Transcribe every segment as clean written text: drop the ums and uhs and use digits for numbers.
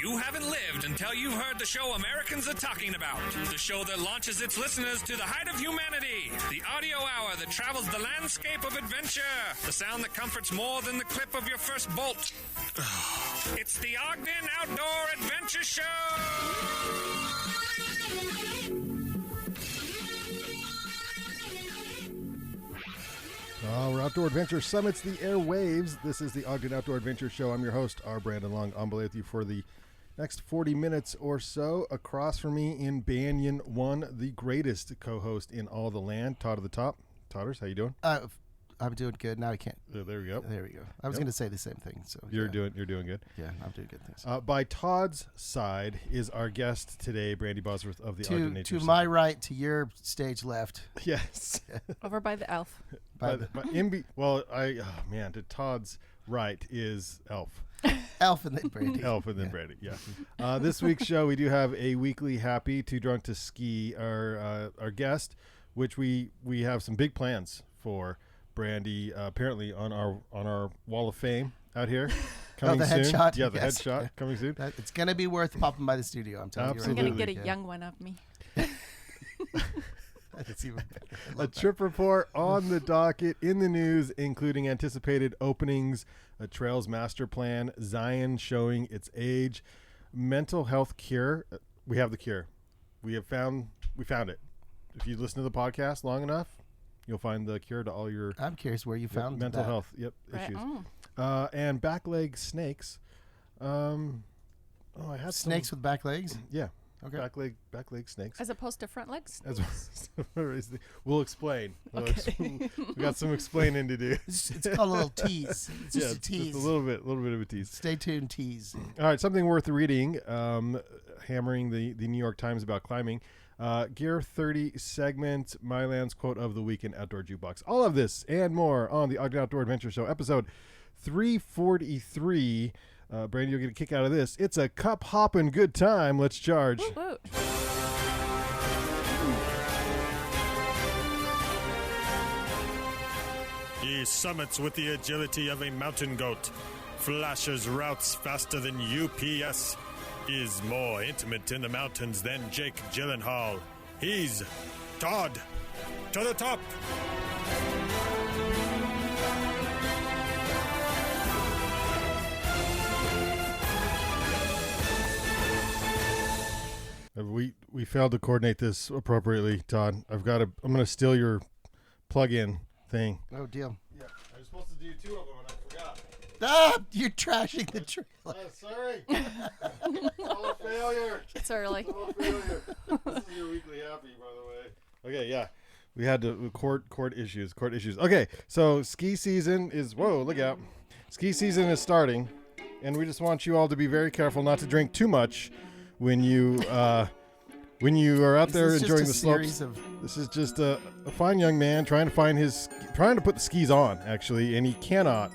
You haven't lived until you've heard the show Americans are talking about. The show that launches its listeners to the height of humanity. The audio hour that travels the landscape of adventure. The sound that comforts more than the clip of your first bolt. It's the Ogden Outdoor Adventure Show! We're Outdoor Adventure Summits the airwaves. This is the Ogden Outdoor Adventure Show. I'm your host, R. Brandon Long. I'm with you for the next 40 minutes or so. Across from me in Banyan 1, the greatest co-host in all the land, Todd of the Top. Todders, how you doing? I'm doing good. Now I can't. There we go. There we go. I was going to say the same thing. So You're doing good. Yeah, I'm doing good. Thanks. By Todd's side is our guest today, Brandi Bosworth of the Ogden Nature To Center. my right, to your stage left. Yes. Over by the elf. To Todd's right is Elf. Elf and then Brandi. Elf and then Brandi, yeah. This week's show, we do have a weekly Happy Too Drunk to Ski, our guest, which we have some big plans for Brandi, apparently on our wall of fame out here. Coming the soon. headshot? Yeah, the Yes. headshot coming soon. It's going to be worth popping by the studio, I'm telling Absolutely. you. I'm going to get a young one of me. That's even better. A trip report on the docket in the news, including anticipated openings, a trails master plan, Zion showing its age, mental health cure. We have the cure. We found it. If you listen to the podcast long enough, you'll find the cure to all your I'm curious where you found mental that. health issues. And back leg snakes. I had Snakes with back legs? Yeah. Okay. Back leg snakes. As opposed to front legs? We'll explain. Okay. We got some explaining to do. It's called a little tease. It's just a tease. Just a little bit of a tease. Stay tuned, tease. All right, something worth reading. Hammering the New York Times about climbing. Gear 30 segment, Myland's quote of the week in Outdoor Jukebox. All of this and more on the Ogden Outdoor Adventure Show, episode 343. Brandi, you'll get a kick out of this. It's a cup hopping good time. Let's charge. Woot woot. He summits with the agility of a mountain goat, flashes routes faster than UPS, is more intimate in the mountains than Jake Gyllenhaal. He's Todd to the Top. We failed to coordinate this appropriately, Todd. I'm going to steal your plug-in thing. Oh, deal. Yeah, I was supposed to do two of them and I forgot. Ah, you're trashing the trailer. Sorry. All a failure. It's early. All a failure. This is your weekly happy, by the way. Okay, yeah. We had to court issues. Okay, so ski season is, whoa, look out. Ski season is starting, and we just want you all to be very careful not to drink too much when you are out there enjoying the slopes. This is just a fine young man trying to put the skis on, actually, and he cannot.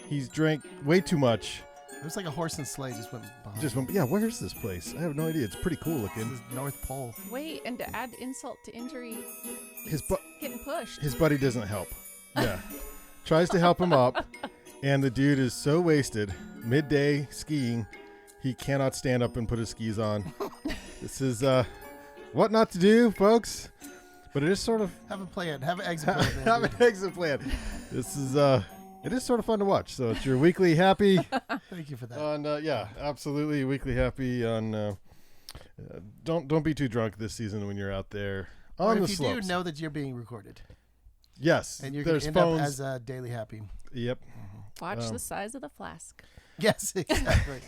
He's drank way too much. It was like a horse and sleigh just went behind. Where is this place? I have no idea. It's pretty cool looking. This is North Pole. Wait, and to add insult to injury, getting pushed. His buddy doesn't help. Yeah. Tries to help him up, and the dude is so wasted, midday skiing, he cannot stand up and put his skis on. This is what not to do, folks. But it is sort of... Have a plan. Have an exit plan. Have an exit plan. This is... It is sort of fun to watch. So it's your weekly happy. Thank you for that. Yeah, absolutely. Weekly happy on... don't be too drunk this season when you're out there on the slopes. If you do, know that you're being recorded. Yes. And you're going to end up as a daily happy. Yep. Watch the size of the flask. Yes, exactly.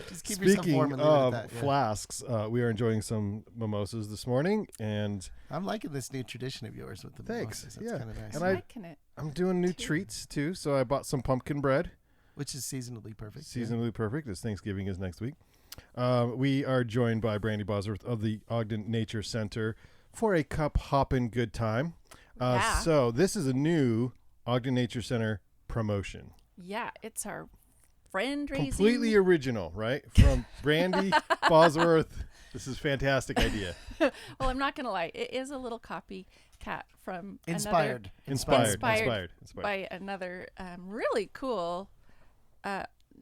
Just keep yourself warm and leave it at that. Speaking of flasks, we are enjoying some mimosas this morning, and I'm liking this new tradition of yours with the mimosas. That's kind of nice. And I'm liking it. I'm doing new treats too, so I bought some pumpkin bread, which is seasonally perfect. Seasonally perfect, as Thanksgiving is next week. We are joined by Brandi Bosworth of the Ogden Nature Center for a cup hopping good time. So this is a new Ogden Nature Center promotion. Yeah, it's our friend raising. Completely original, right? From Brandi Bosworth. This is a fantastic idea. Well, I'm not going to lie. It is a little copycat from Inspired by another really cool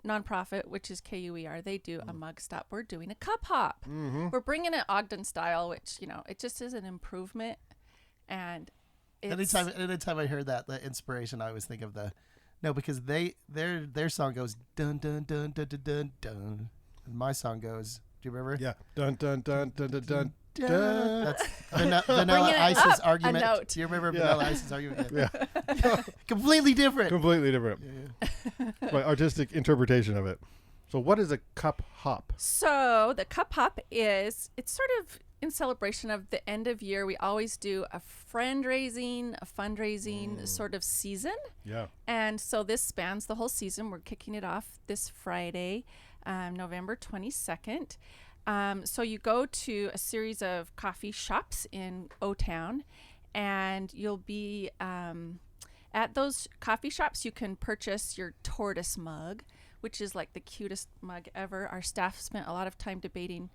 nonprofit, which is KUER, they do a mug stop. We're doing a cup hop. We're bringing it Ogden style, which, it just is an improvement. And anytime I heard that, the inspiration, I always think of because their song goes dun dun dun dun dun dun dun. And my song goes, do you remember? Yeah. Dun dun dun dun dun dun. That's Vanilla Ice's argument. A note. Do you remember Vanilla Ice's argument? Yeah. Completely different. Completely different. Yeah. My artistic interpretation of it. So what is a cup hop? So the cup hop it's sort of in celebration of the end of year. We always do a fundraising sort of season. Yeah. And so this spans the whole season. We're kicking it off this Friday, November 22nd. So you go to a series of coffee shops in O-Town, and you'll be at those coffee shops. You can purchase your tortoise mug, which is like the cutest mug ever. Our staff spent a lot of time debating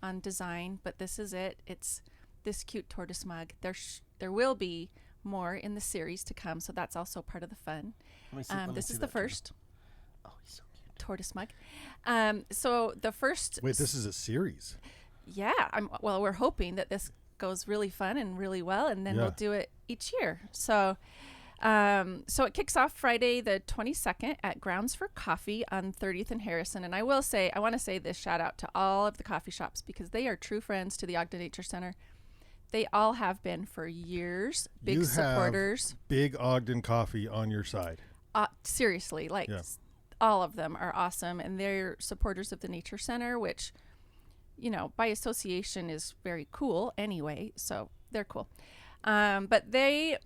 on design, but this is it. It's this cute tortoise mug. There will be more in the series to come, so that's also part of the fun. This is the first. Oh, he's so cute. Tortoise mug. So the first. Wait, this is a series. Yeah. We're hoping that this goes really fun and really well, and then we'll do it each year. So it kicks off Friday the 22nd at Grounds for Coffee on 30th and Harrison. And I want to say this shout out to all of the coffee shops, because they are true friends to the Ogden Nature Center. They all have been for years. Big supporters. Have big Ogden coffee on your side. Seriously, all of them are awesome, and they're supporters of the Nature Center, which, by association is very cool anyway. So they're cool. But they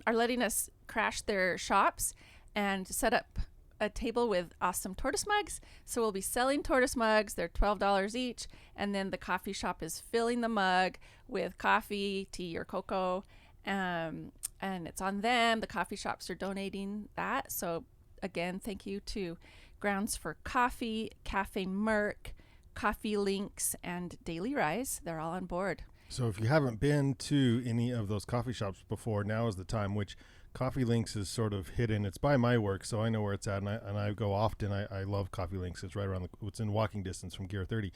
are letting us crash their shops and set up a table with awesome tortoise mugs. So we'll be selling tortoise mugs. They're $12 each. And then the coffee shop is filling the mug with coffee, tea, or cocoa. And it's on them. The coffee shops are donating that. So again, thank you to Grounds for Coffee, Cafe Merc, Coffee Links, and Daily Rise. They're all on board. So if you haven't been to any of those coffee shops before, now is the time, which Coffee Links is sort of hidden. It's by my work, so I know where it's at, and I go often. I love Coffee Links. It's right around it's in walking distance from Gear 30.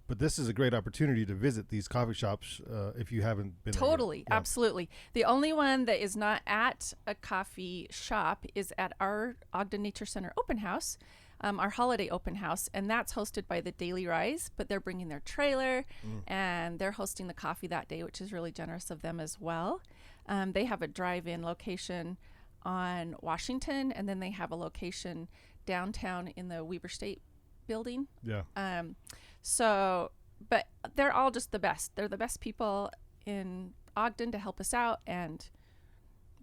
But this is a great opportunity to visit these coffee shops if you haven't been Totally, there. Yeah. Absolutely. The only one that is not at a coffee shop is at our Ogden Nature Center open house, our holiday open house, and that's hosted by the Daily Rise, but they're bringing their trailer and they're hosting the coffee that day, which is really generous of them as well. They have a drive-in location on Washington, and then they have a location downtown in the Weber State building. Yeah. But they're all just the best. They're the best people in Ogden to help us out, and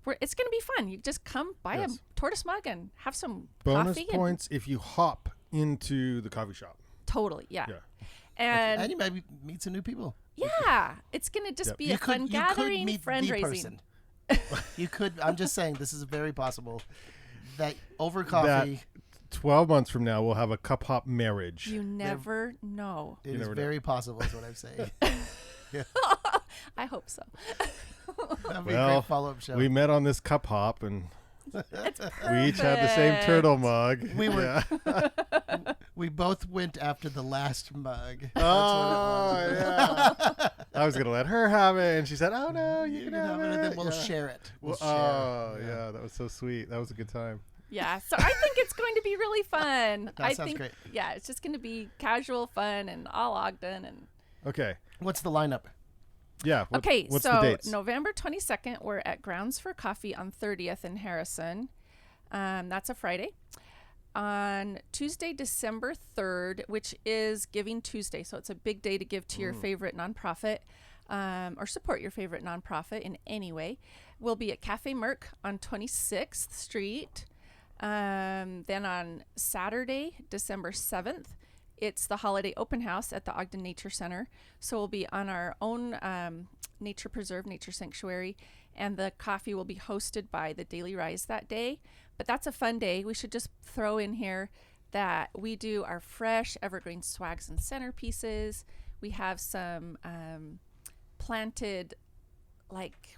it's going to be fun. You just come buy a tortoise mug and have some bonus coffee. Bonus points if you hop into the coffee shop. Totally, yeah. And you might meet some new people. Yeah, it's going to just be a fun gathering, friend raising. You could. I'm just saying, this is very possible that over coffee. 12 months from now, we'll have a cup hop marriage. You never know. It is very possible, is what I'm saying. I hope so. That'd be a great follow-up show. We met on this cup hop, and we each had the same turtle mug. We were. We both went after the last mug. Oh, yeah. I was going to let her have it, and she said, oh, no, you can have it. And then we'll share it. Yeah, that was so sweet. That was a good time. Yeah, so I think it's going to be really fun. That sounds great. Yeah, it's just going to be casual fun and all Ogden. And okay. What's the lineup? Yeah. What's so the dates? November 22nd, we're at Grounds for Coffee on 30th in Harrison. That's a Friday. On Tuesday, December 3rd, which is Giving Tuesday, so it's a big day to give to your favorite nonprofit or support your favorite nonprofit in any way. We'll be at Cafe Merc on 26th Street. Then on Saturday, December 7th, it's the holiday open house at the Ogden Nature Center. So we'll be on our own nature preserve, nature sanctuary, and the coffee will be hosted by the Daily Rise that day. But that's a fun day. We should just throw in here that we do our fresh evergreen swags and centerpieces. We have some planted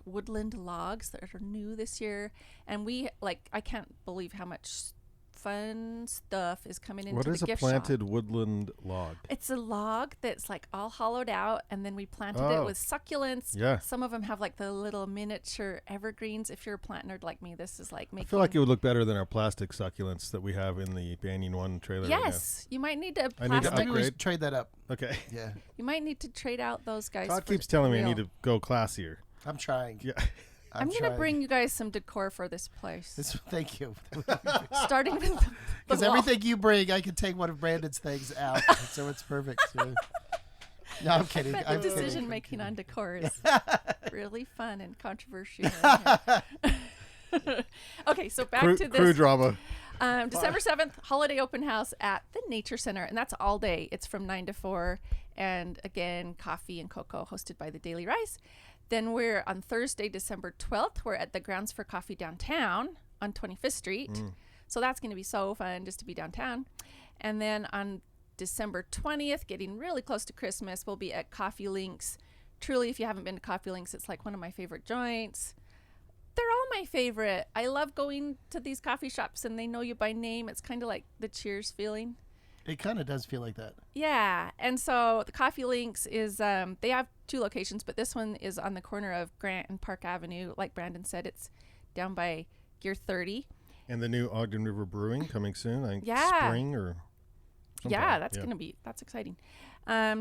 woodland logs that are new this year, and I can't believe how much fun stuff is coming into What the is a gift planted shop. woodland log? It's a log that's like all hollowed out, and then we planted it with succulents. Yeah. Some of them have like the little miniature evergreens. If you're a plant nerd like me, this is like making... I feel like it would look better than our plastic succulents that we have in the Banyan One trailer. Yes, you might need to I need to plastic. Maybe we upgrade. should trade that up. Right now. Okay. Yeah, You might need to trade out those guys. Todd for keeps telling me I real. need to go classier. I'm trying. Yeah. I'm gonna trying. bring you guys some decor for this place. Thank you. Starting with Because the wall. everything you bring, I can take one of Brandon's things out, so it's perfect. So. No, I'm kidding. But I'm the kidding. decision making on decor is really fun and controversial. Okay, so back to this. Crew drama. December 7th, holiday open house at the Nature Center, and that's all day. It's from 9 to 4, and again, coffee and cocoa hosted by the Daily Rice. Then we're on Thursday, December 12th, we're at the Grounds for Coffee downtown on 25th Street. So that's going to be so fun just to be downtown. And then on December 20th, getting really close to Christmas, we'll be at Coffee Links. Truly, if you haven't been to Coffee Links, it's like one of my favorite joints. They're all my favorite. I love going to these coffee shops and they know you by name. It's kind of like the Cheers feeling. It kind of does feel like that. Yeah. And so the Coffee Links is, they have 2 locations, but this one is on the corner of Grant and Park Avenue. Like Brandon said, it's down by Gear 30. And the new Ogden River Brewing coming soon. I think Yeah. spring or sometime. Yeah, that's exciting.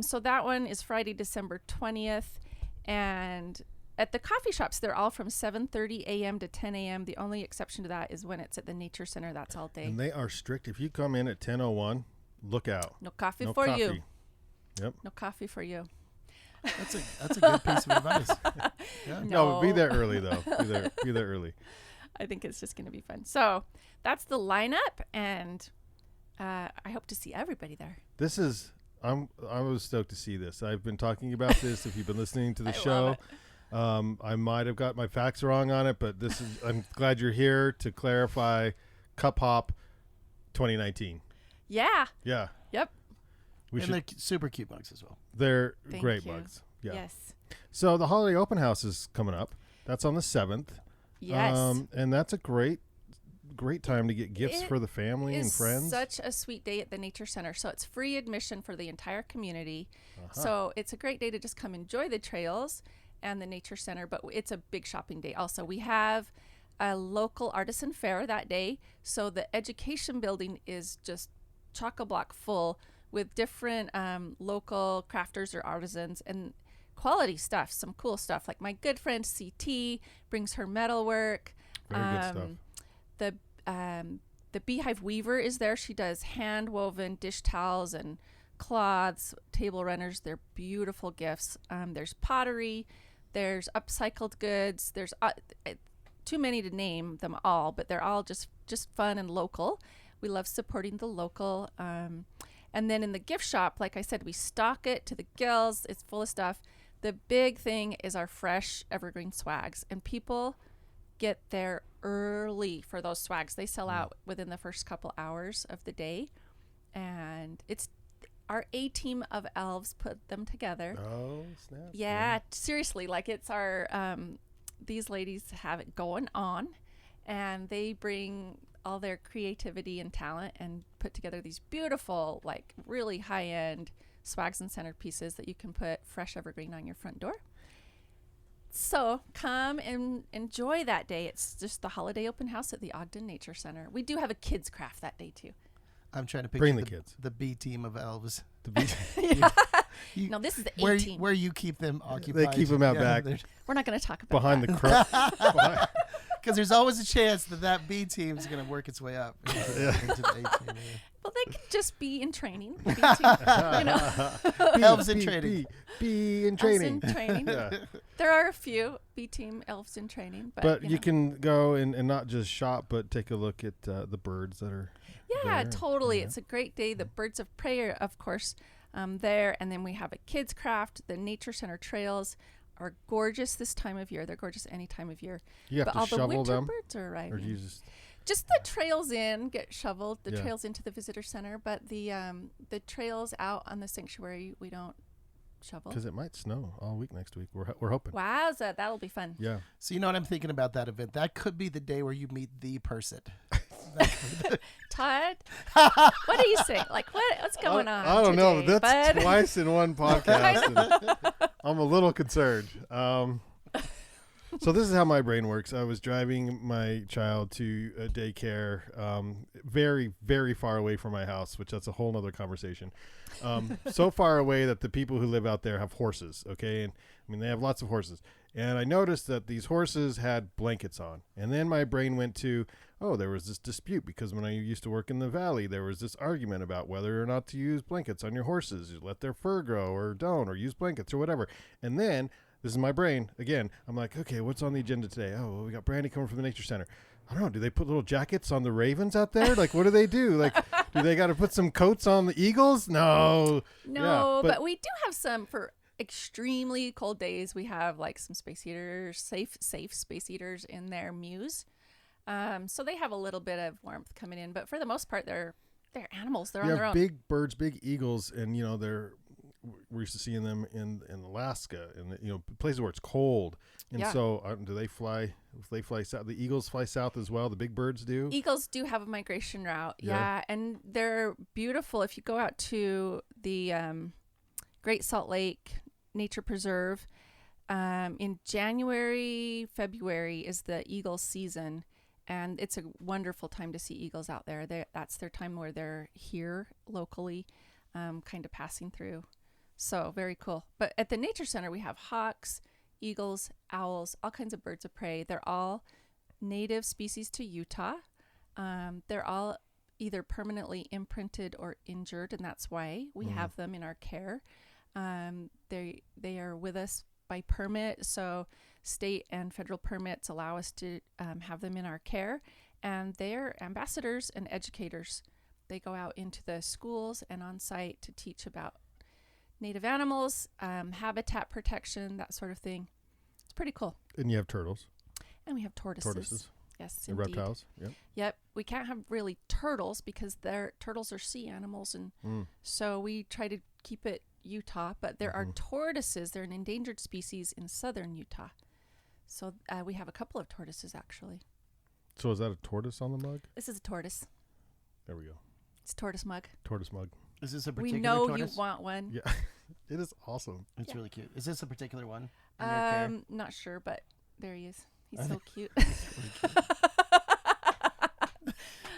So that one is Friday, December 20th. And at the coffee shops, they're all from 7:30 a.m. to 10 a.m. The only exception to that is when it's at the Nature Center. That's all day. And they are strict. If you come in at 10:01, look out. No coffee No for coffee. you. Yep. No coffee for you. That's a good piece of advice. Yeah. No, be there early though. Be there early. I think it's just going to be fun. So that's the lineup, and I hope to see everybody there. This is I was stoked to see this. I've been talking about this. If you've been listening to the I show, love I might have got my facts wrong on it, but this is. I'm glad you're here to clarify. Cup Hop 2019. Yeah. Yeah, Yep. we And should. they're super cute mugs as well. They're Thank great you. mugs. Yeah. Yes. So the holiday open house is coming up. That's on the 7th. Yes. And that's a great time to get gifts It for the family and is friends. such a sweet day at the Nature Center. So it's free admission for the entire community. So it's a great day to just come enjoy the trails and the Nature Center, but it's a big shopping day also. We have a local artisan fair that day. So the education building is just chock-a-block full with different local crafters or artisans and quality stuff, some cool stuff. Like my good friend CT brings her metalwork. Very good stuff. The Beehive Weaver is there. She does hand woven dish towels and cloths, table runners. They're beautiful gifts. There's pottery. There's upcycled goods. There's too many to name them all, but they're all just fun and local. We love supporting the local. And then in the gift shop, like I said, we stock it to the gills. It's full of stuff. The big thing is our fresh evergreen swags, and people get there early for those swags. They sell out within the first couple hours of the day, and it's our A team of elves put them together. Oh, snap. Yeah, seriously, like it's our these ladies have it going on, and they bring all their creativity and talent and put together these beautiful, like really high-end swags and centerpieces that you can put fresh evergreen on your front door. So come and enjoy that day. It's just the holiday open house at the Ogden Nature Center. We do have a kids craft that day too. I'm trying to picture Bring the kids. the B team of elves. The beach. No, this is the Where 18. where you keep them occupied. They keep them out back We're not going to talk about behind that. the crowd. Because there's always a chance that B team is going to work its way up into the A team. Yeah. Well, they could just be in training. B team, you know. Elves in training. Be in Elves training. in training. Yeah. There are a few B team elves in training, But you you know. can go and not just shop, but take a look at the birds that are Yeah, there. totally. Yeah. It's a great day. The Birds of Prey are, of course, there. And then we have a kids craft. The Nature Center trails are gorgeous this time of year. They're gorgeous any time of year. You have but to all the shovel winter them, birds are or arriving. do you Just the trails in get shoveled, the Yeah. trails into the visitor center, but the trails out on the sanctuary we don't shovel. because it might snow all week next week. We're hoping. Wowza, that'll be fun. Yeah. So you know what I'm thinking about that event? That could be the day where you meet the person. Todd, what are you saying? Like, what's going on? I don't know. today, That's bud? twice in one podcast. And I'm a little concerned. So this is how my brain works. I was driving my child to a daycare very, very far away from my house, which that's a whole nother conversation. So far away that the people who live out there have horses, okay? And I mean, they have lots of horses. And I noticed that these horses had blankets on. And then my brain went to, oh, there was this dispute because when I used to work in the valley, there was this argument about whether or not to use blankets on your horses. You let their fur grow or don't, or use blankets or whatever. And then... this is my brain. Again, I'm like, okay, what's on the agenda today? Oh, well, we got Brandi coming from the Nature Center. I don't know. Do they put little jackets on the ravens out there? Like, what do they do? Like, do they got to put some coats on the eagles? No. No, Yeah, but we do have some for extremely cold days. We have like some space eaters, safe space eaters in their mews. So they have a little bit of warmth coming in, but for the most part, they're animals. They're on their own. Big birds, big eagles, and we're used to seeing them in Alaska and places where it's cold. And so do they fly? If they fly south, the eagles fly south as well. The big birds do. Eagles do have a migration route. Yeah. And they're beautiful. If you go out to the Great Salt Lake Nature Preserve, in January, February is the eagle season. And it's a wonderful time to see eagles out there. That's their time where they're here locally, kind of passing through. So very cool. But at the Nature Center, we have hawks, eagles, owls, all kinds of birds of prey. They're all native species to Utah. They're all either permanently imprinted or injured, and that's why we have them in our care. They are with us by permit, so state and federal permits allow us to have them in our care, and they're ambassadors and educators. They go out into the schools and on site to teach about native animals, habitat protection, that sort of thing. It's pretty cool. And you have turtles. And we have tortoises. Yes, and indeed. reptiles. Yep. Yep. We can't have really turtles because turtles are sea animals, and so we try to keep it Utah. But there are tortoises. They're an endangered species in southern Utah. So we have a couple of tortoises, actually. So is that a tortoise on the mug? This is a tortoise. There we go. It's a tortoise mug. Tortoise mug. Is this a particular We know tortoise? you want one. Yeah. It is awesome. It's really cute. Is this a particular one? in your care? Not sure, but there he is. He's so cute.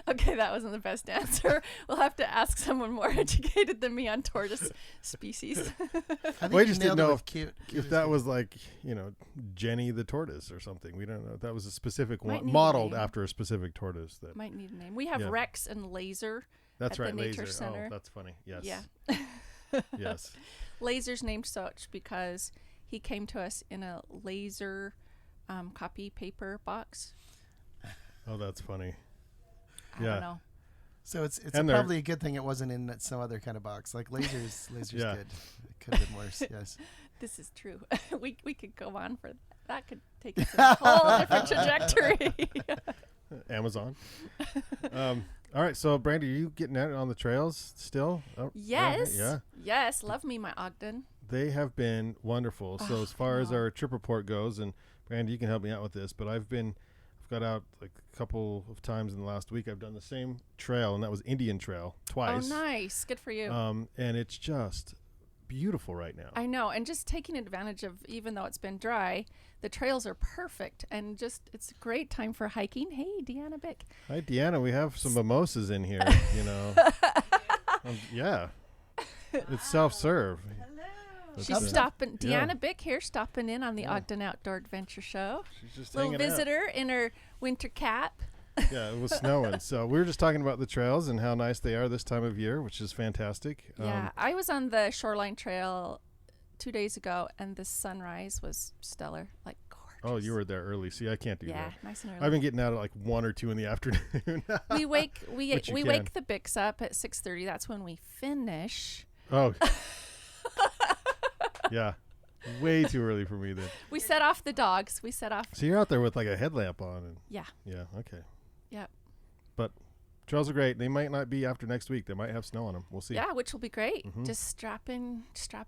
Okay, that wasn't the best answer. We'll have to ask someone more educated than me on tortoise species. I think Well, I you just nailed didn't it know with cute. if that was like, Jenny the tortoise or something. We don't know. If that was a specific Might one, need a modeled name. after a specific tortoise. That Might need a name. We have Yeah. Rex and Laser. That's at right, the Nature laser. Center. Oh, that's funny. Yes. Yeah. Yes. Laser's named such because he came to us in a laser copy paper box. Oh, that's funny. I Yeah. don't know. So it's And they're- probably a good thing it wasn't in some other kind of box. Like laser's Yeah. good. It could have been worse. Yes. This is true. we could go on for that. Could take us in a whole different trajectory. Amazon. All right. So, Brandi, are you getting at it on the trails still? Oh, Yes. Yeah. Yes. Love me, my Ogden. They have been wonderful. So, as far as our trip report goes, and Brandi, you can help me out with this, but I've got out like a couple of times in the last week. I've done the same trail, and that was Indian Trail twice. Oh, nice. Good for you. And it's just beautiful right now. I know. And just taking advantage of, even though it's been dry, the trails are perfect. And just, it's a great time for hiking. Hey, Deanna Bick. Hi, Deanna. We have some mimosas in here, yeah. It's self-serve. She's stopping, Yeah. Deanna Bick here, stopping in on the Ogden Outdoor Adventure Show. She's just Little hanging out. visitor in her winter cap. Yeah, it was snowing. So we were just talking about the trails and how nice they are this time of year, which is fantastic. Yeah, I was on the Shoreline Trail 2 days ago, and the sunrise was stellar, like gorgeous. Oh, you were there early. See, I can't do Yeah, that. nice and early. I've been getting out at like 1 or 2 in the afternoon. we wake Which you wake the Bicks up at 6:30. That's when we finish. Oh. Yeah. Way too early for me then. We set off the dogs. We set off. So you're out there with like a headlamp on. And Yeah. yeah, okay. Yep. But trails are great. They might not be after next week. They might have snow on them. We'll see. Yeah, which will be great. Mhm. Just strap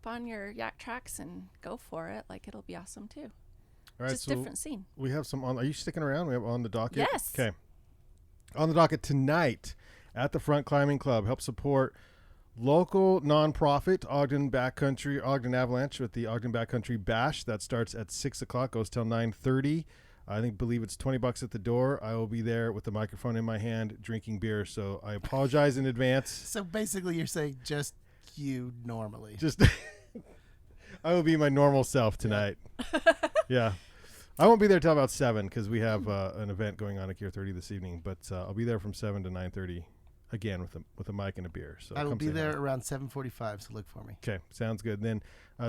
on your yak tracks and go for it. Like, it'll be awesome too. All right, Just so different scene. we have some on. Are you sticking around? We have on the docket? Yes. Okay. On the docket tonight at the Front Climbing Club, help support local nonprofit Ogden Backcountry, Ogden Avalanche with the Ogden Backcountry Bash. That starts at 6 o'clock, goes till 9:30. Believe it's $20 at the door. I will be there with the microphone in my hand drinking beer, so I apologize in advance. So basically you're saying just you normally. Just I will be my normal self tonight. Yeah. I won't be there till about 7 because we have an event going on at Gear 30 this evening, but I'll be there from 7 to 9:30 again with a mic and a beer. So I will be there around 7:45, so look for me. Okay, sounds good. Then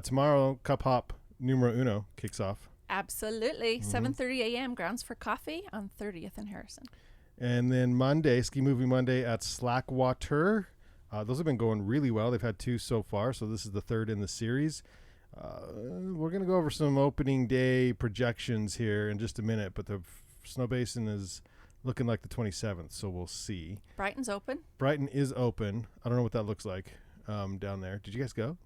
tomorrow, Cup Hop numero uno kicks off. Absolutely. 7:30 a.m. Grounds for Coffee on 30th and Harrison. And then Monday, Ski Movie Monday at Slackwater. Those have been going really well. They've had 2 so far, so this is the 3rd in the series. We're going to go over some opening day projections here in just a minute, but the Snowbasin is looking like the 27th, so we'll see. Brighton's open. Brighton is open. I don't know what that looks like down there. Did you guys go?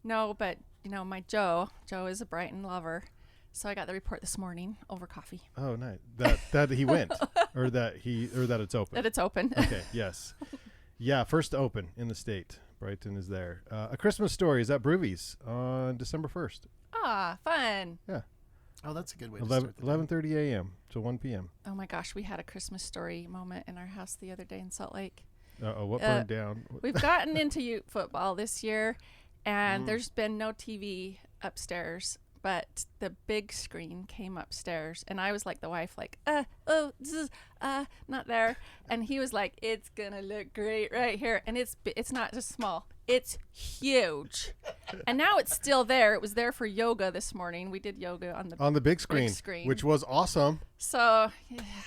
No, but, my Joe is a Brighton lover, so I got the report this morning over coffee. Oh, nice. That he went, or that it's open. That it's open. Okay, yes. Yeah, first open in the state. Brighton is there. A Christmas Story is at Brewvies on December 1st. Ah, fun. Yeah. Oh, that's a good way to start. 11:30 a.m. to 1 p.m. Oh, my gosh. We had a Christmas Story moment in our house the other day in Salt Lake. Uh-oh, what burned down? We've gotten into Ute football this year, and there's been no TV upstairs, but the big screen came upstairs, and I was like the wife, like, not there. And he was like, it's gonna look great right here. And it's not just small, it's huge. And now it's still there. It was there for yoga this morning. We did yoga on the big screen, which was awesome. So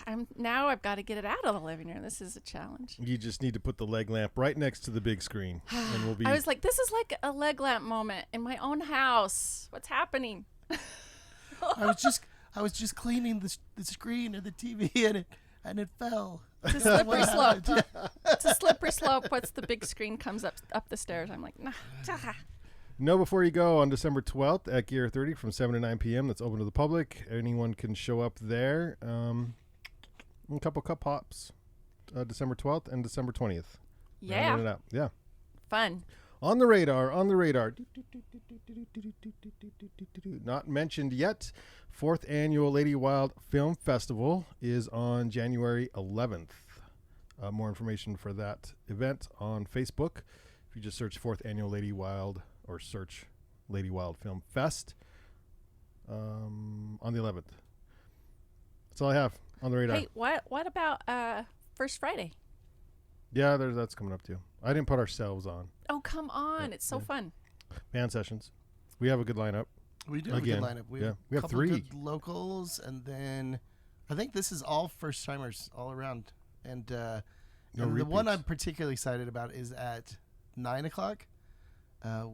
I've got to get it out of the living room. This is a challenge. You just need to put the leg lamp right next to the big screen, and we'll be. I was like, this is like a leg lamp moment in my own house. What's happening? I was just cleaning the screen of the TV and it fell. It's a slippery slope. It's a slippery slope. Once the big screen comes up the stairs, I'm like, nah. Know before you go on December 12th at Gear 30 from 7 to 9 p.m. That's open to the public. Anyone can show up there. A couple cup hops, December 12th and December 20th. Yeah. Rounding it out. Yeah. Fun. On the radar. Not mentioned yet. 4th annual Lady Wild Film Festival is on January 11th. More information for that event on Facebook. If you just search 4th annual Lady Wild or search Lady Wild Film Fest on the 11th. That's all I have on the radar. Hey, what about First Friday? Yeah, that's coming up too. I didn't put ourselves on. Oh, come on. It's so fun. Band sessions. We have a good lineup. We do have a good lineup. We have couple 3 good locals, and then I think this is all first-timers all around. And, and the one I'm particularly excited about is at 9 o'clock.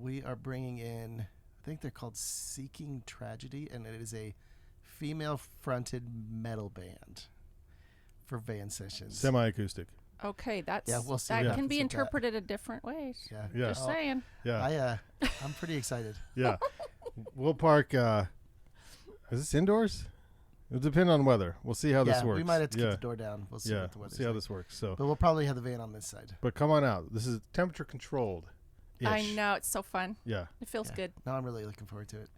We are bringing in, I think they're called Seeking Tragedy, and it is a female-fronted metal band for van sessions. Semi-acoustic. Okay, we'll see that can be interpreted a different ways. Yeah. Just saying. Yeah. I'm pretty excited. Yeah. We'll park. Is this indoors? It'll depend on weather. We'll see how this works. We might have to keep the door down. We'll see what the weather's see how like. this works. So, but we'll probably have the van on this side. But come on out. This is temperature controlled. I know, it's so fun. Yeah. It feels good. No, I'm really looking forward to it.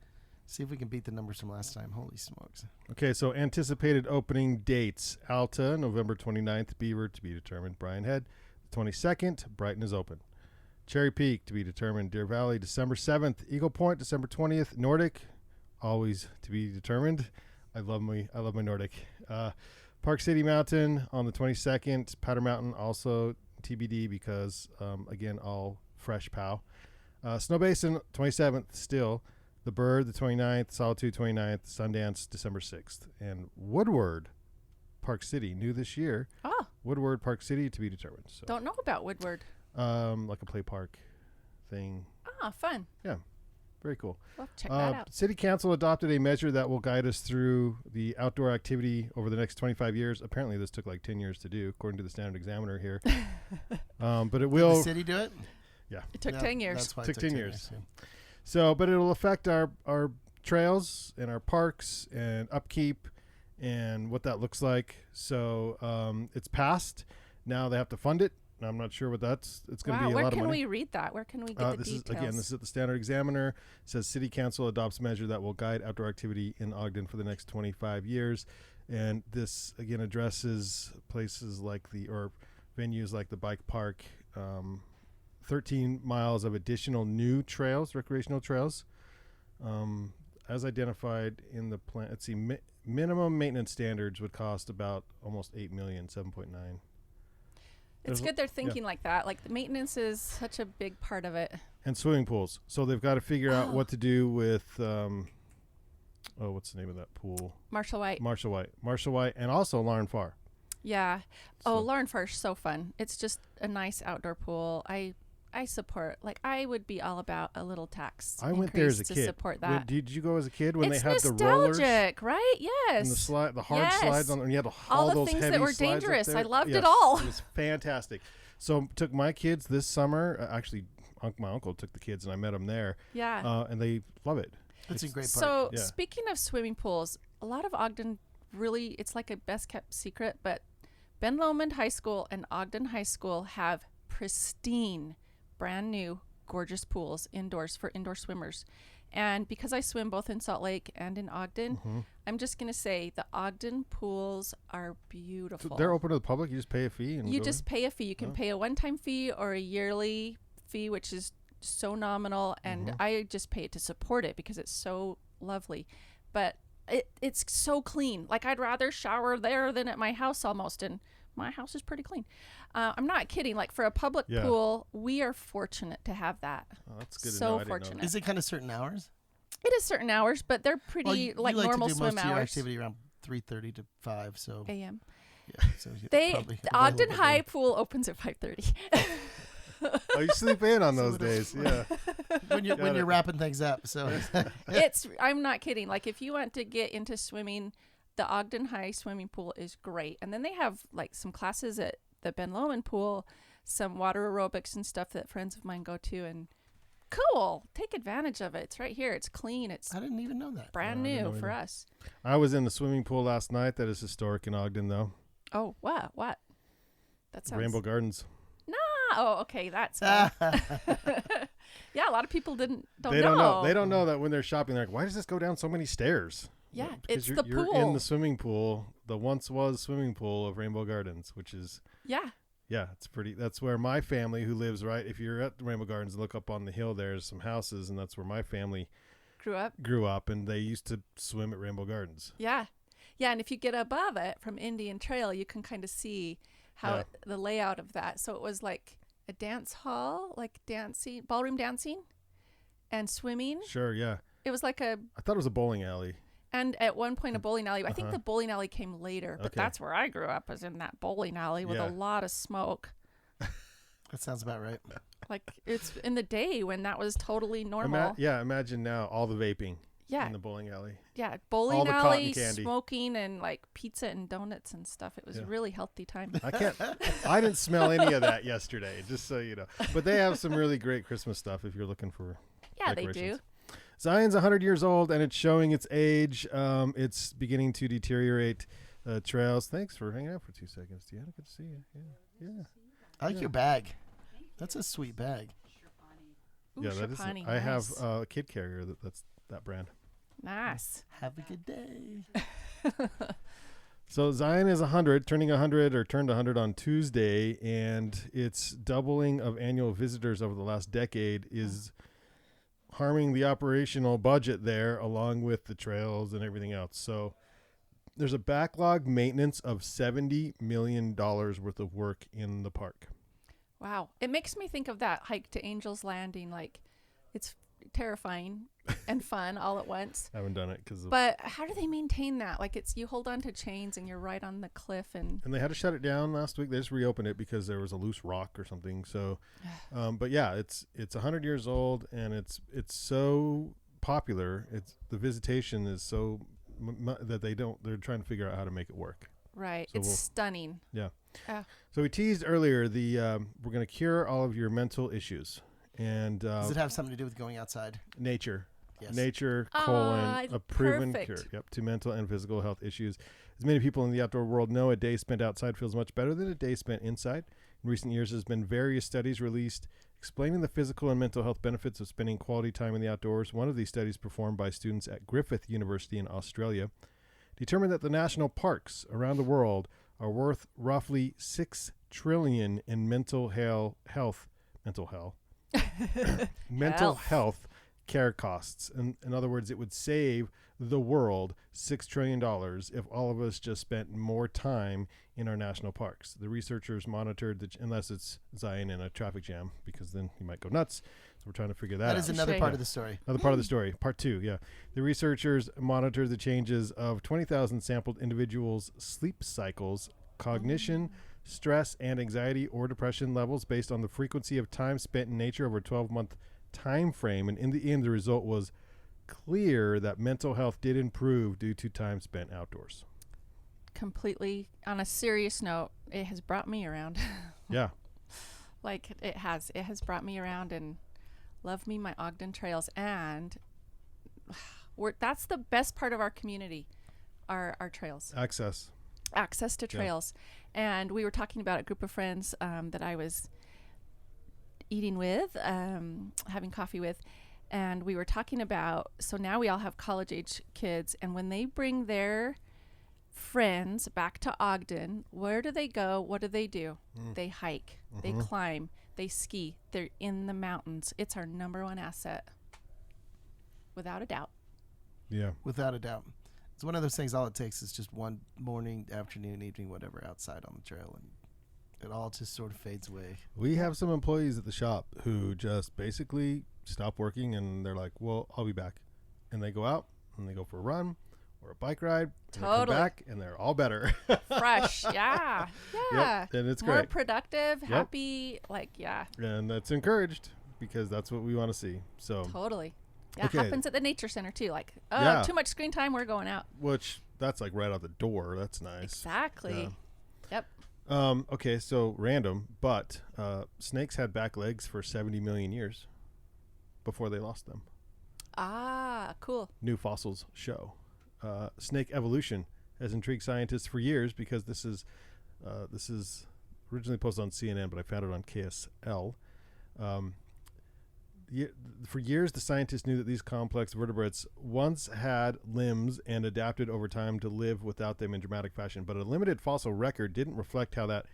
See if we can beat the numbers from last time. Holy smokes. Okay, so anticipated opening dates. Alta, November 29th. Beaver, to be determined. Bryan Head, the 22nd. Brighton is open. Cherry Peak, to be determined. Deer Valley, December 7th. Eagle Point, December 20th. Nordic, always to be determined. I love my Nordic. Park City Mountain on the 22nd. Powder Mountain, also TBD because, again, all fresh POW. Snowbasin, 27th, still. The Bird, the 29th, Solitude, 29th, Sundance, December 6th. And Woodward, Park City, new this year. Oh. Woodward, Park City, to be determined. So, don't know about Woodward. like a play park thing. Ah, fun. Yeah, very cool. We'll check that out. City Council adopted a measure that will guide us through the outdoor activity over the next 25 years. Apparently, this took like 10 years to do, according to the Standard Examiner here. But it will. Did the city do it? Yeah. It took 10 years. That's why Took 10 years. Yeah. So, but it'll affect our trails and our parks and upkeep and what that looks like. So it's passed. Now they have to fund it. I'm not sure what it's going to be a lot of money. Where can we read that? Where can we get the details? This is at the Standard Examiner. It says City Council adopts measure that will guide outdoor activity in Ogden for the next 25 years. And this, again, addresses places like venues like the bike park, 13 miles of additional new trails, recreational trails, as identified in the plan. Let's see, minimum maintenance standards would cost about almost $8 million, 7.9. It's good they're thinking like that. Like the maintenance is such a big part of it. And swimming pools. So they've got to figure out what to do with, what's the name of that pool? Marshall White, and also Larn Farr. Yeah. Larn Farr is so fun. It's just a nice outdoor pool. I support. Like I would be all about a little tax. I went there as a kid. To support that. Did you go as a kid when it's they had the rollers? It's nostalgic, right? Yes. And the hard slides on, and you had all those things heavy that were slides dangerous. up there. I loved it all. It was fantastic. So took my kids this summer. Actually, my uncle took the kids, and I met them there. Yeah. And they love it. That's a great So part. speaking of swimming pools, a lot of Ogden really, it's like a best kept secret, but Ben Lomond High School and Ogden High School have pristine, brand new, gorgeous pools indoors for indoor swimmers. And because I swim both in Salt Lake and in Ogden, I'm just going to say the Ogden pools are beautiful. So they're open to the public? You just pay a fee? You just pay a fee. You can pay a one-time fee or a yearly fee, which is so nominal. And I just pay it to support it because it's so lovely. But it's so clean. Like I'd rather shower there than at my house almost. And my house is pretty clean. I'm not kidding. Like for a public pool, we are fortunate to have that. Oh, that's good. So fortunate. Is it kind of certain hours? It is certain hours, but they're pretty you like like normal to do swim most of your hours. activity around 3:30 to 5. So a.m. Yeah. So The Ogden High pool opens at 5:30. Oh, you sleep in on those days, yeah. when you're wrapping things up. So I'm not kidding. Like if you want to get into swimming, the Ogden High swimming pool is great. And then they have like some classes at the Ben Lomond pool, some water aerobics and stuff that friends of mine go to, and cool. Take advantage of it. It's right here. It's clean. It's I didn't even know that. Brand new for us. I was in the swimming pool last night. That is historic in Ogden, though. Oh, what? That sounds Rainbow Gardens. Oh, okay, that's fun. Yeah, a lot of people don't know. They don't know that when they're shopping. They're like, "Why does this go down so many stairs?" Yeah, because it's you're pool. in the swimming pool, the once was swimming pool of Rainbow Gardens, which is it's pretty. That's where my family, who lives right. If you're at the Rainbow Gardens and look up on the hill, there's some houses, and that's where my family grew up, and they used to swim at Rainbow Gardens. Yeah, and if you get above it from Indian Trail, you can kind of see how the layout of that. So it was like a dance hall, like dancing, ballroom dancing and swimming. Sure, yeah. It was like I thought it was a bowling alley. And at one point a bowling alley. I think the bowling alley came later, but that's where I grew up, was in that bowling alley with a lot of smoke. That sounds about right. Like it's in the day when that was totally normal. Imagine now all the vaping in the bowling alley. Yeah, bowling alley, smoking, and like pizza and donuts and stuff. It was a really healthy time. I didn't smell any of that yesterday, just so you know. But they have some really great Christmas stuff if you're looking for they do. Zion's 100 years old, and it's showing its age. It's beginning to deteriorate. Trails. Thanks for hanging out for 2 seconds, Deanna. Good to see you. Yeah. I like your bag. That's a sweet bag. Ooh, that is. nice. I have a kid carrier that's that brand. Nice. Have a good day. So Zion is 100, turning 100 or turned 100 on Tuesday, and its doubling of annual visitors over the last decade is harming the operational budget there, along with the trails and everything else. So there's a backlog maintenance of $70 million worth of work in the park. Wow. It makes me think of that hike to Angel's Landing. Like, it's terrifying and fun all at once. I haven't done it but how do they maintain that? Like, it's you hold on to chains and you're right on the cliff, and they had to shut it down last week. They just reopened it because there was a loose rock or something. So but yeah, it's 100 years old, and it's so popular. The visitation is so that they're trying to figure out how to make it work. Right. So it's stunning. Yeah. So we teased earlier we're going to cure all of your mental issues. And does it have something to do with going outside? Nature. Yes. Nature, a proven cure to mental and physical health issues. As many people in the outdoor world know, a day spent outside feels much better than a day spent inside. In recent years, there's been various studies released explaining the physical and mental health benefits of spending quality time in the outdoors. One of these studies, performed by students at Griffith University in Australia, determined that the national parks around the world are worth roughly $6 trillion in mental health care costs. In other words, it would save the world $6 trillion if all of us just spent more time in our national parks. The researchers monitored, unless it's Zion in a traffic jam, because then you might go nuts. So we're trying to figure that out. That is another part of the story. Another part of the story. Part 2, yeah. The researchers monitored the changes of 20,000 sampled individuals' sleep cycles, cognition, stress, and anxiety or depression levels based on the frequency of time spent in nature over a 12-month time frame. And in the end, the result was clear that mental health did improve due to time spent outdoors. Completely. On a serious note, it has brought me around. Yeah. Like it has brought me around, and love me my Ogden trails. And that's the best part of our community, our trails. Access to trails. And we were talking about a group of friends that I was eating with, having coffee with, and we were talking about, so now we all have college age kids, and when they bring their friends back to Ogden, where do they go? What do? They hike, they climb, they ski, they're in the mountains. It's our number one asset, without a doubt. Yeah, without a doubt. It's one of those things, all it takes is just one morning, afternoon, evening, whatever, outside on the trail, and it all just sort of fades away. We have some employees at the shop who just basically stop working, and they're like, well, I'll be back. And they go out, and they go for a run or a bike ride, and they come back, and they're all better. Fresh, yeah. Yep, and it's great. More productive, happy, And that's encouraged, because that's what we want to see. So totally. Yeah, okay. It happens at the nature center too. Like, too much screen time, we're going out. Which, that's like right out the door. That's nice. Exactly. Yeah. Yep. Okay, so random, but snakes had back legs for 70 million years before they lost them. Ah, cool. New fossils show. Snake evolution has intrigued scientists for years, because this is originally posted on CNN, but I found it on KSL. For years, the scientists knew that these complex vertebrates once had limbs and adapted over time to live without them in dramatic fashion. But a limited fossil record didn't reflect how that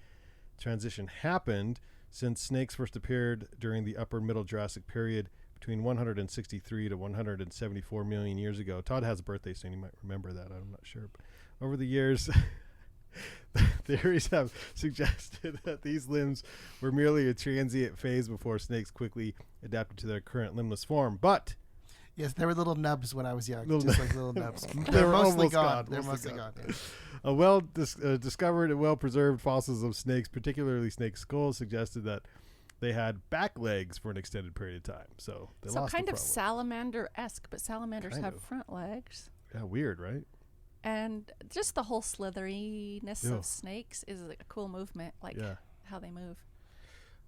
transition happened, since snakes first appeared during the upper middle Jurassic period between 163 to 174 million years ago. Todd has a birthday soon. You might remember that. I'm not sure. But over the years, theories have suggested that these limbs were merely a transient phase before snakes quickly adapted to their current limbless form. But yes, there were little nubs when I was young, like little nubs. They're mostly gone. They're mostly gone. Yeah. Discovered and well-preserved fossils of snakes, particularly snake skulls, suggested that they had back legs for an extended period of time. So they lost kind the of salamander-esque, but salamanders have front legs. Yeah, weird, right? And just the whole slitheriness of snakes is a cool movement, how they move.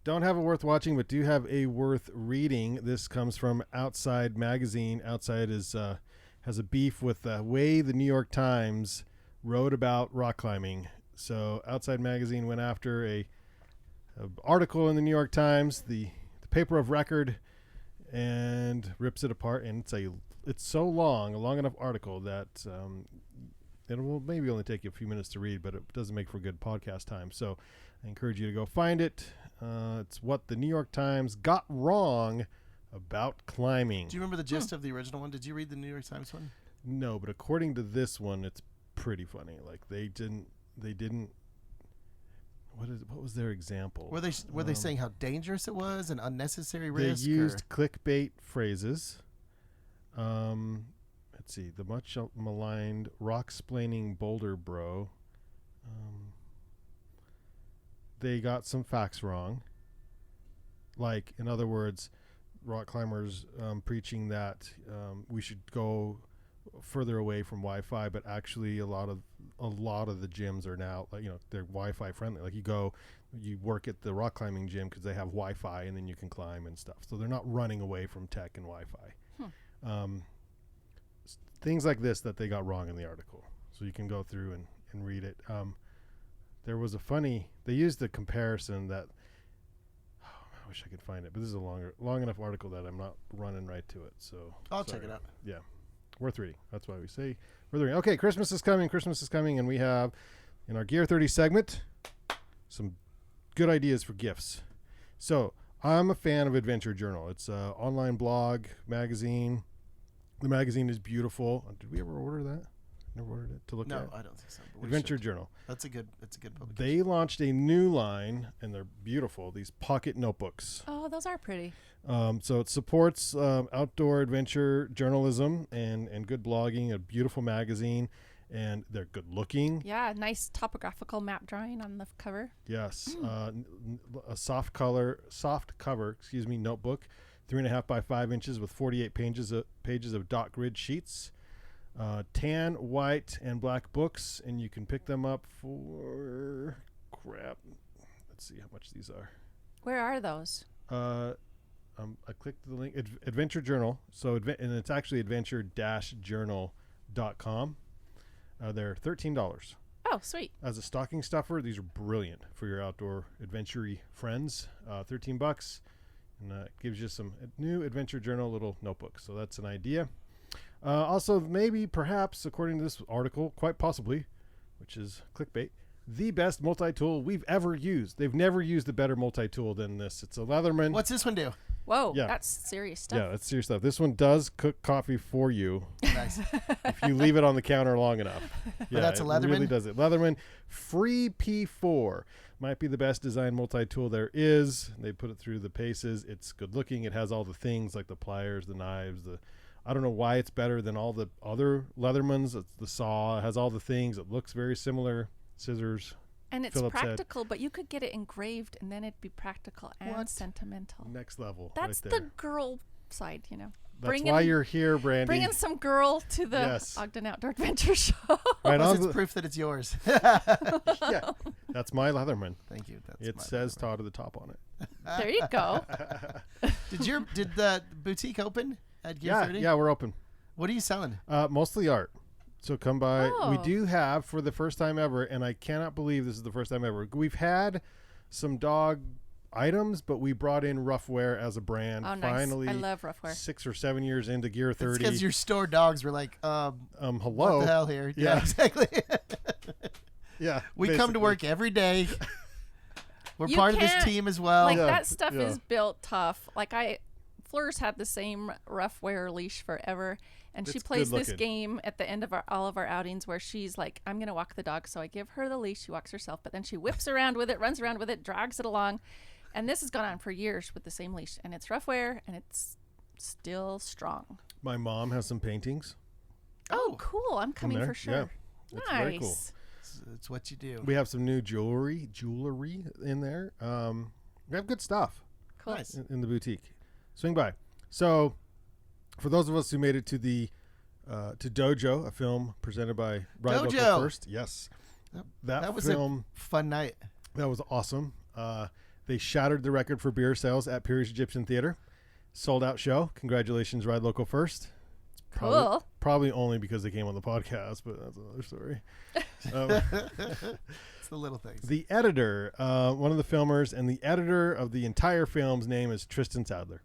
Don't have a worth watching, but do have a worth reading. This comes from Outside Magazine. Outside has a beef with the way the New York Times wrote about rock climbing. So Outside Magazine went after a article in the New York Times, the paper of record, and rips it apart. And it's so long, a long enough article that it will maybe only take you a few minutes to read, but it doesn't make for good podcast time. So I encourage you to go find it. It's what the New York Times got wrong about climbing. Do you remember the gist of the original one? Did you read the New York Times one? No, but according to this one, it's pretty funny. Like they didn't. What was their example? Were they saying how dangerous it was and unnecessary risk? They used clickbait phrases. Let's see, the much maligned rock-splaining boulder bro. They got some facts wrong. Like, in other words, rock climbers preaching that we should go further away from Wi-Fi, but actually a lot of the gyms are now, they're Wi-Fi friendly. Like you work at the rock climbing gym because they have Wi-Fi, and then you can climb and stuff. So they're not running away from tech and Wi-Fi. things like this that they got wrong in the article. So you can go through and read it. There was they used the comparison that, I wish I could find it, but this is a long enough article that I'm not running right to it. So I'll check it out. Yeah. Worth reading. That's why we say worth reading. Okay, Christmas is coming, and we have in our Gear 30 segment some good ideas for gifts. So I'm a fan of Adventure Journal. It's an online blog magazine. The magazine is beautiful. Did we ever order that? Never ordered it to look at. No, I don't think so. Adventure Journal. That's a good publication. They launched a new line, and they're beautiful. These pocket notebooks. Oh, those are pretty. So it supports outdoor adventure journalism and good blogging. A beautiful magazine, and they're good looking. Yeah, nice topographical map drawing on the cover. Yes, a soft cover. Notebook, 3.5 by 5 inches with 48 pages of dot grid sheets. Tan, white, and black books, and you can pick them up for let's see how much these are. Where are those? I clicked the link. Adventure Journal. So and it's actually adventure-journal.com. They're $13. Oh, sweet. As a stocking stuffer, these are brilliant for your outdoor adventure-y friends. $13, and it gives you some new Adventure Journal little notebooks. So that's an idea. Also, maybe, perhaps, according to this article, quite possibly, which is clickbait, the best multi-tool we've ever used. They've never used a better multi-tool than this. It's a Leatherman. What's this one do? Whoa, Yeah. that's serious stuff. Yeah, that's serious stuff. This one does cook coffee for you Nice. if you leave it on the counter long enough. Yeah, that's a it Leatherman? really does it. Leatherman Free P4 might be the best design multi-tool there is. They put it through the paces. It's good looking. It has all the things like the pliers, the knives, I don't know why it's better than all the other Leathermans. It's the saw. It has all the things. It looks very similar. Scissors. And it's Phillips head. practical, but you could get it engraved, and then it'd be practical and sentimental. Next level. That's right there. the girl side, you know. That's why you're here, Brandi. Bringing some girl to the Yes. Ogden Outdoor Adventure Show. Right on It's the- proof that it's yours. Yeah, that's my Leatherman. Thank you. That's It my says Leatherman. Todd at the top on it. There you go. Did the boutique open at Gear 30? Yeah, we're open. What are you selling? Mostly art. So come by. We Oh. do have, for the first time ever, and I cannot believe this is the first time ever, we've had some dog items, but we brought in Roughwear as a brand. Oh, nice. Finally, I love Roughwear. 6 or 7 years into Gear 30. It's because your store dogs were like, hello. what the hell here? Yeah, Yeah. exactly. Yeah. We come to basically. work every day. We're You part of this can't- team as well. Like Yeah, that stuff yeah. is built tough. Like Fleur's had the same Roughwear leash forever, and she It's plays good this looking. game at the end of all of our outings where she's like, "I'm gonna walk the dog," so I give her the leash. She walks herself, but then she whips around with it, runs around with it, drags it along, and this has gone on for years with the same leash, and it's Roughwear, and it's still strong. My mom has some paintings. Oh, cool! I'm from coming there. for sure. Yeah. It's Nice. very cool. It's what you do. We have some new jewelry in there. We have good stuff Cool. Nice. in the boutique. Swing by. So, for those of us who made it to the to Dojo, a film presented by Ride Local Dojo! First, yes, That was film a fun night. that was awesome. They shattered the record for beer sales at Pierce Egyptian Theater. Sold out show. Congratulations, Ride Local First. Cool. Probably only because they came on the podcast, but that's another story. It's the little things. The editor, one of the filmers, and the editor of the entire film's name is Tristan Sadler.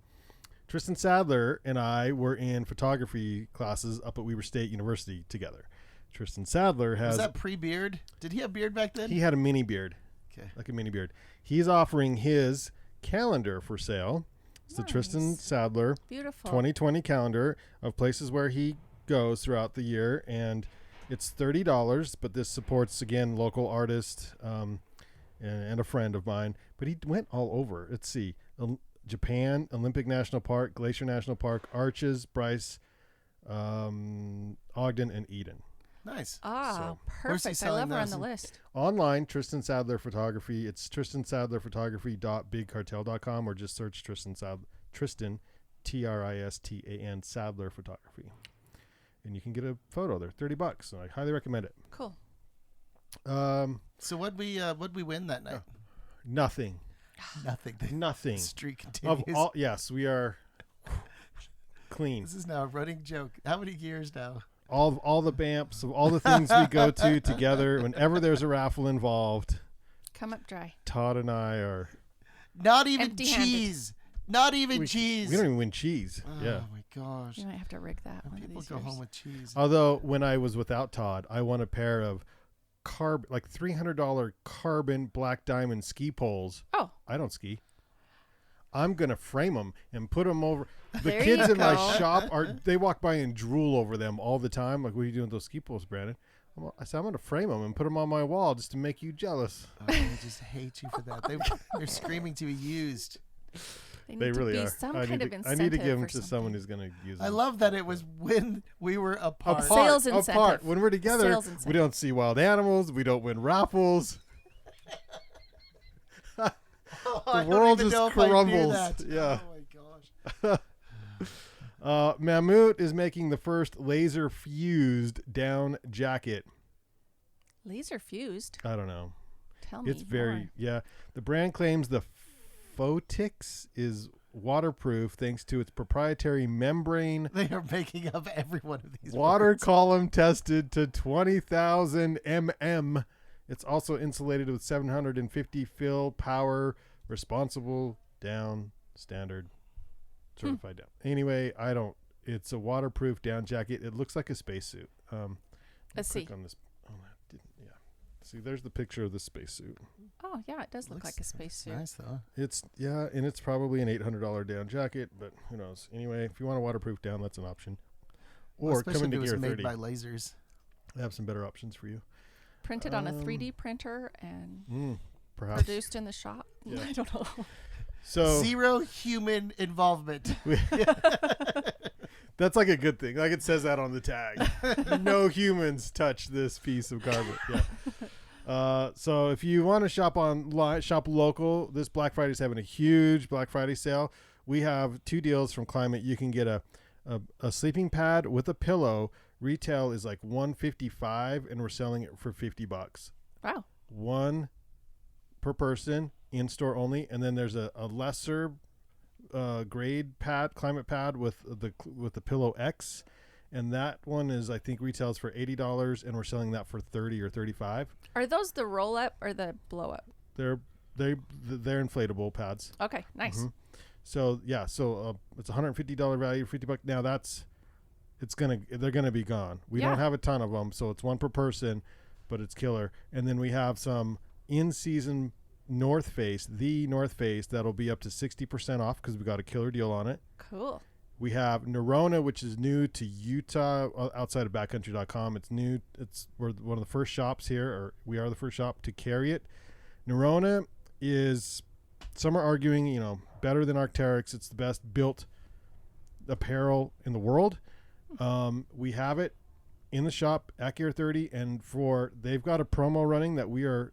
Tristan Sadler and I were in photography classes up at Weber State University together. Tristan Sadler Was has that pre-beard? Did he have beard back then? he had a mini beard, Okay. like a mini beard. He's offering his calendar for sale. It's the Tristan Nice. Sadler Beautiful. 2020 calendar of places where he goes throughout the year, and it's $30, but this supports, again, local artist and a friend of mine. But he went all over. Let's see. Japan, Olympic National Park, Glacier National Park, Arches, Bryce, Ogden, and Eden. Nice. Ah, Where's he perfect. I selling love her on those the in? list. Online, Tristan Sadler Photography. It's tristansadlerphotography.bigcartel.com, or just search Tristan, Tristan, Tristan Sadler Photography. And you can get a photo. They're $30, so I highly recommend it. Cool. So what'd we win that night? Nothing. Nothing. The Nothing. streak Of continues. all, yes, we are clean. This is now a running joke. How many years now? All the BAMPs, all the things we go to together. Whenever there's a raffle involved, Come up dry. Todd and I are. Not even Empty-handed. cheese. Not even cheese. We don't even win cheese. Oh Yeah. my gosh. You might have to rig that one of People these go years. home with cheese. Although when I was without Todd, I won a pair of like $300 carbon black diamond ski poles. Oh, I don't ski. I'm gonna frame them and put them over. The There kids you in my go. shop they walk by and drool over them all the time. Like, what are you doing with those ski poles, Brandon? I said I'm gonna frame them and put them on my wall just to make you jealous. Oh, I just hate you for that. They're screaming to be used. they need They to really be are. some I kind need of to, I incentive need to give them or to someone something. who's gonna use them. I love that it was when we were apart. Sales incentive. Apart. When we're together, Sales we incentive. don't see wild animals. We don't win raffles. I The don't world even just know if I knew crumbles. that. Yeah. Oh my gosh. Mammut is making the first laser fused down jacket. Laser fused. I don't know. Tell me It's very more. yeah. The brand claims the Photix is waterproof thanks to its proprietary membrane They are making up every one of these water words. column tested to 20,000 mm. It's also insulated with 750 fill power, responsible down standard, certified down. Anyway, it's a waterproof down jacket. It looks like a spacesuit. Let's see. Click on this. Oh, that didn't. Yeah. See, there's the picture of the spacesuit. Oh, yeah, it does look like a Looks spacesuit. Nice though. And it's probably an $800 down jacket, but who knows? Anyway, if you want a waterproof down, that's an option. Or Especially come into if it was Gear made 30. by lasers. They have some better options for you. Printed on a 3D printer and Perhaps. produced in the shop. Yeah. I don't know. So Zero human involvement. that's like a good thing. Like it says that on the tag. No humans touch this piece of carpet. Yeah. So if you want to shop online, shop local, this Black Friday is having a huge Black Friday sale. We have 2 deals from Climate. You can get a sleeping pad with a pillow. Retail is like $155 and we're selling it for $50. Wow. One per person, in store only, and then there's a lesser grade pad, Climate pad with the Pillow X, and that one is I think retails for $80 and we're selling that for $30 or $35. Are those the roll up or the blow up? They're inflatable pads. Okay, nice. Mhm. So yeah, it's $150 value, $50. Now they're gonna be gone. We Yeah. don't have a ton of them, so it's one per person, but it's killer. And then we have some in-season North Face that'll be up to 60% off because we got a killer deal on it. Cool. We have Nerona, which is new to Utah, outside of Backcountry.com. It's new. We're one of the first shops here, or we are the first shop to carry it. Nerona is, some are arguing, better than Arc'teryx. It's the best built apparel in the world. We have it in the shop at Gear 30, and they've got a promo running that we are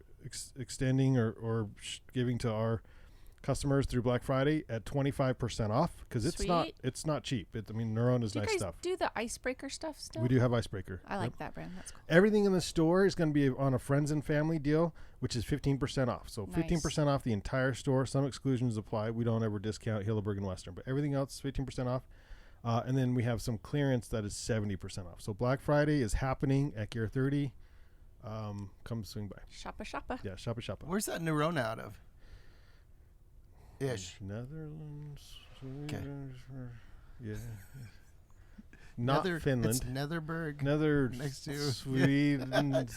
extending or giving to our customers through Black Friday at 25% off because it's not cheap. Nerona is Do you nice guys stuff. do the icebreaker stuff still? We do have Icebreaker. I like Yep. that brand. That's cool. Everything in the store is going to be on a friends and family deal, which is 15% off. So Nice. 15% off the entire store. Some exclusions apply. We don't ever discount Hilleberg and Western, but everything else 15% off. And then we have some clearance that is 70% off. So Black Friday is happening at Gear 30. Come swing by. Shoppa. Yeah, shoppa shoppa. Where's that Nerona out of? Ish. Netherlands. Okay. Yeah. Not Finland. It's Netherberg. Next to- Sweden.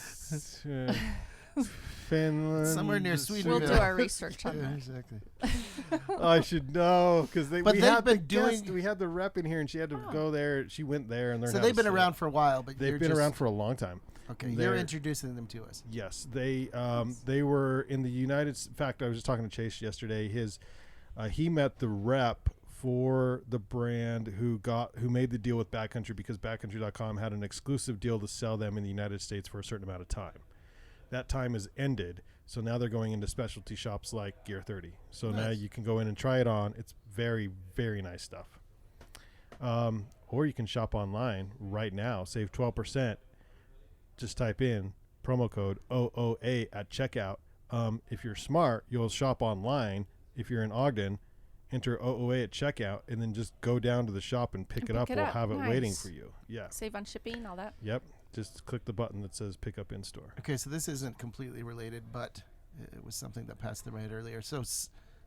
Finland. Somewhere near Sweden. We'll Yeah. do our research on Yeah, that. exactly. I should know because But we they've had been doing- we had the rep in here and she had to go there. She went there and learned. So how they've to been say around it. for a while, but They've been around for a long time. Okay, They're- you're introducing them to us. Yes, they were in the United. In fact, I was just talking to Chase yesterday. He met the rep for the brand who made the deal with Backcountry because Backcountry.com had an exclusive deal to sell them in the United States for a certain amount of time. That time has ended, so now they're going into specialty shops like Gear 30. So now Nice. you can go in and try it on. It's very, very nice stuff. Or you can shop online right now, save 12%. Just type in promo code OOA at checkout. If you're smart, you'll shop online. If you're in Ogden, enter OOA at checkout, and then just go down to the shop and pick it up. We'll have it waiting for you. Yeah. Save on shipping, all that. Yep. Just click the button that says pick up in store. Okay, so this isn't completely related, but it was something that passed through my head earlier. So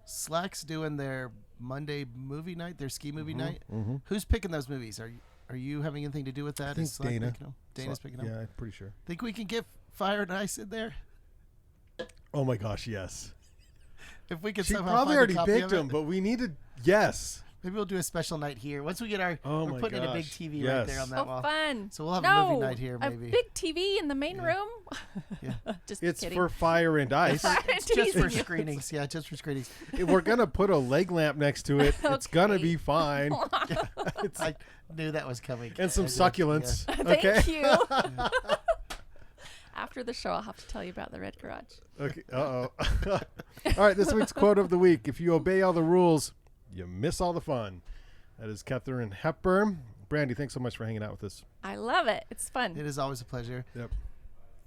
Slack's doing their Monday movie night, their ski movie night. Mm-hmm. Who's picking those movies? Are you having anything to do with that? I think Is Slack Dana. picking them? Dana's picking them? Yeah, I'm pretty sure. Think we can get Fire and Ice in there? Oh my gosh, yes. If we could She somehow probably find already a copy picked of it. them, but we need to. Yes. Maybe we'll do a special night here. Once we get our, Oh we're my putting in a big gosh, TV yes. right there on that Oh, wall. fun. So we'll have a movie night here, a maybe. big TV in the main room? Yeah. Just It's kidding. for Fire and Ice. It's just for Teasing you. screenings. Yeah, just for screenings. If we're gonna put a leg lamp next to it. It's gonna Okay. be fine. I knew that was coming. And some I did, succulents. Thank Okay. you. After the show, I'll have to tell you about the Red Garage. Okay. Uh-oh. All right, this week's quote of the week. If you obey all the rules, you miss all the fun. That is Katharine Hepburn. Brandi, thanks so much for hanging out with us. I love it. It's fun. It is always a pleasure. Yep.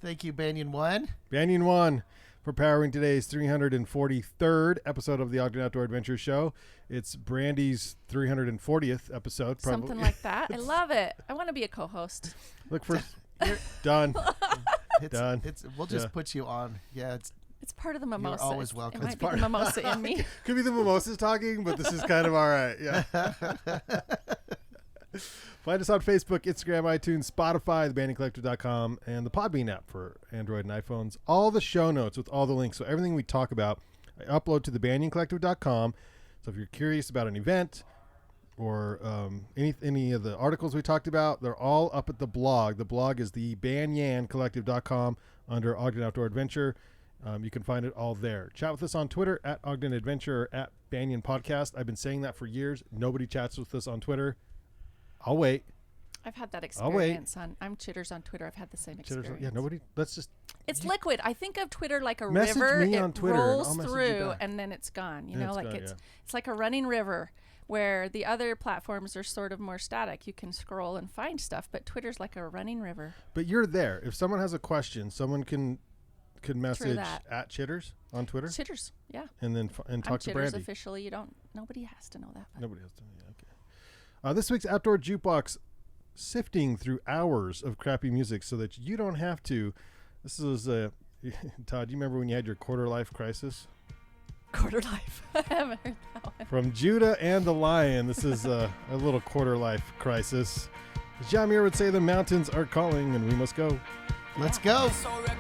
Thank you, Banyan One. Banyan One for powering today's 343rd episode of the Ogden Outdoor Adventure Show. It's Brandi's 340th episode. Probably. Something like that. I love it. I want to be a co-host. Look for done. Done. We'll just put you on. Yeah, It's part of the mimosa. always welcome. It It's might be the mimosa in me. Could be the mimosas talking, but this is kind of all right. Yeah. Find us on Facebook, Instagram, iTunes, Spotify, thebandingcollective.com, and the Podbean app for Android and iPhones. All the show notes with all the links. So everything we talk about, I upload to thebandingcollective.com. So if you're curious about an event or any of the articles we talked about, they're all up at the blog. The blog is thebanyancollective.com under Ogden Outdoor Adventure. You can find it all there. Chat with us on Twitter at Ogden Adventure or at Banyan Podcast. I've been saying that for years. Nobody chats with us on Twitter. I'll wait. I've had that I'll wait. experience I'm Chitters on Twitter. I've had the same Chitters, experience. yeah, nobody. Let's just. It's liquid. I think of Twitter like a Message river. me It on Twitter and rolls I'll message you through back. and then it's gone. You Yeah, know, it's like gone, it's like a running river where the other platforms are sort of more static. You can scroll and find stuff, but Twitter's like a running river. But you're there. If someone has a question, someone can message that. at Chitters on Twitter Chitters, yeah. and then I'm talk to Chitters Brandi. officially. Nobody has to know that. But. Nobody has to. Yeah, okay. This week's Outdoor Jukebox, sifting through hours of crappy music so that you don't have to. This is Todd, do you remember when you had your quarter life crisis? Quarter life. I haven't heard that one. From Judah and the Lion, this is a little quarter life crisis. As Jamir would say, the mountains are calling and we must go. Let's go. It's already